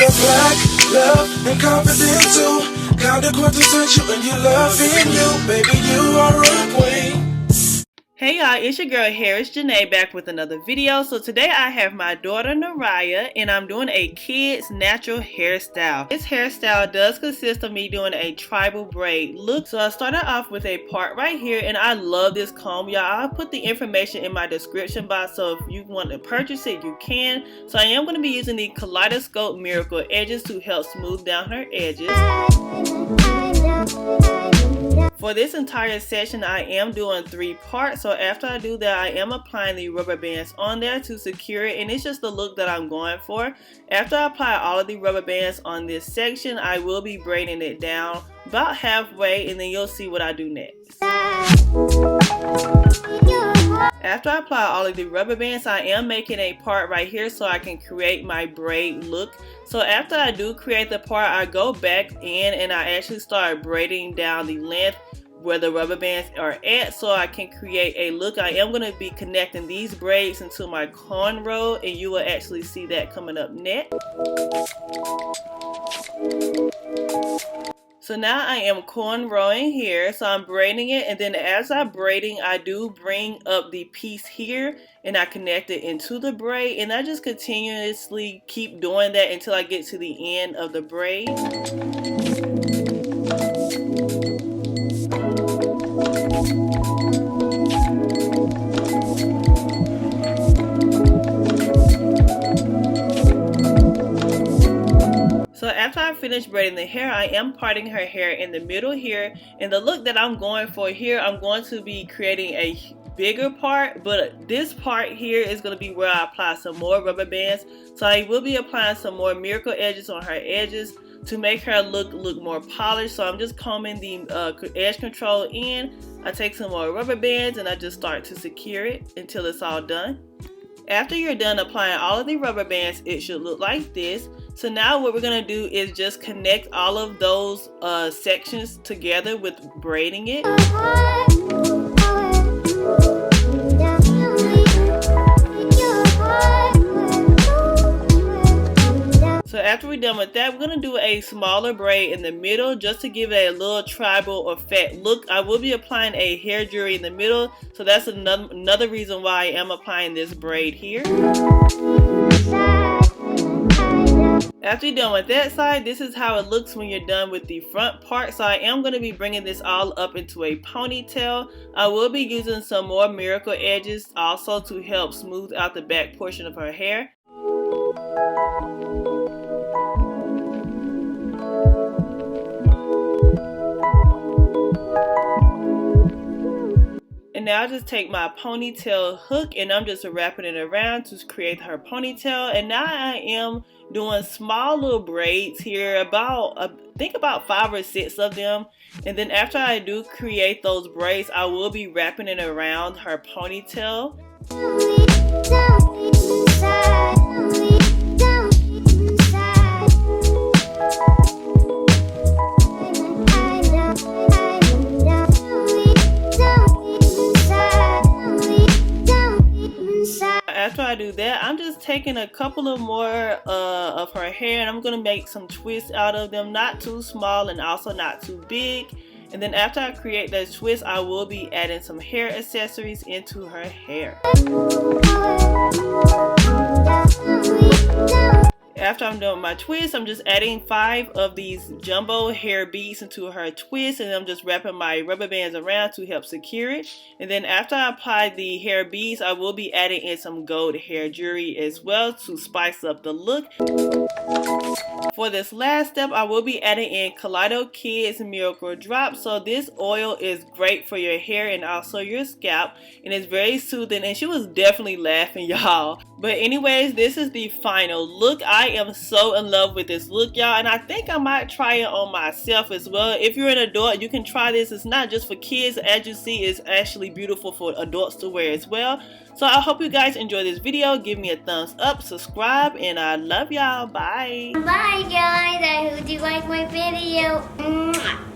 got black, love, and confidence too. Kind of quintessential and you loving you. Baby, you are a queen. Hey y'all, it's your girl Janae back with another video. So today I have my daughter Naraya and I'm doing a kids natural hairstyle. This hairstyle does consist of me doing a tribal braid look. So I started off with a part right here and I love this comb, y'all. I'll put the information in my description box, so if you want to purchase it you can. So I am going to be using the Kaleidoscope Miracle Edges to help smooth down her edges. For this entire session I am doing 3 parts, so after I do that I am applying the rubber bands on there to secure it, and it's just the look that I'm going for. After I apply all of the rubber bands on this section, I will be braiding it down about halfway and then you'll see what I do next. After I apply all of the rubber bands, I am making a part right here so I can create my braid look. So after I do create the part, I go back in and I actually start braiding down the length where the rubber bands are at so I can create a look. I am going to be connecting these braids into my cornrow and you will actually see that coming up next. So now I am cornrowing here, so I'm braiding it, and then as I'm braiding I do bring up the piece here and I connect it into the braid, and I just continuously keep doing that until I get to the end of the braid. So after I finish braiding the hair, I am parting her hair in the middle here, and the look that I'm going for here, I'm going to be creating a bigger part, but this part here is going to be where I apply some more rubber bands. So I will be applying some more miracle edges on her edges to make her look more polished. So I'm just combing the edge control in. I take some more rubber bands and I just start to secure it until it's all done. After you're done applying all of the rubber bands, it should look like this. So now what we're going to do is just connect all of those sections together with braiding it. So after we're done with that, we're going to do a smaller braid in the middle just to give it a little tribal effect look. I will be applying a hair jewelry in the middle, so that's another reason why I am applying this braid here. After you're done with that side, this is how it looks when you're done with the front part. So I am going to be bringing this all up into a ponytail. I will be using some more miracle edges also to help smooth out the back portion of her hair. And now I just take my ponytail hook and I'm just wrapping it around to create her ponytail. And now I am doing small little braids here, I think about 5 or 6 of them. And then after I do create those braids, I will be wrapping it around her ponytail. After I do that, I'm just taking a couple of more of her hair and I'm going to make some twists out of them, not too small and also not too big. And then after I create those twists, I will be adding some hair accessories into her hair. After I'm done with my twist, I'm just adding 5 of these jumbo hair beads into her twist, and I'm just wrapping my rubber bands around to help secure it. And then after I apply the hair beads, I will be adding in some gold hair jewelry as well to spice up the look. For this last step, I will be adding in Kaleidokids Miracle Drop. So this oil is great for your hair and also your scalp, and it's very soothing, and she was definitely laughing, y'all. But anyways, this is the final look. I am so in love with this look, y'all, and I think I might try it on myself as well. If you're an adult, you can try this. It's not just for kids. As you see, it's actually beautiful for adults to wear as well. So I hope you guys enjoy this video. Give me a thumbs up, subscribe, and I love y'all. Bye. Bye guys. I hope you like my video. Mwah.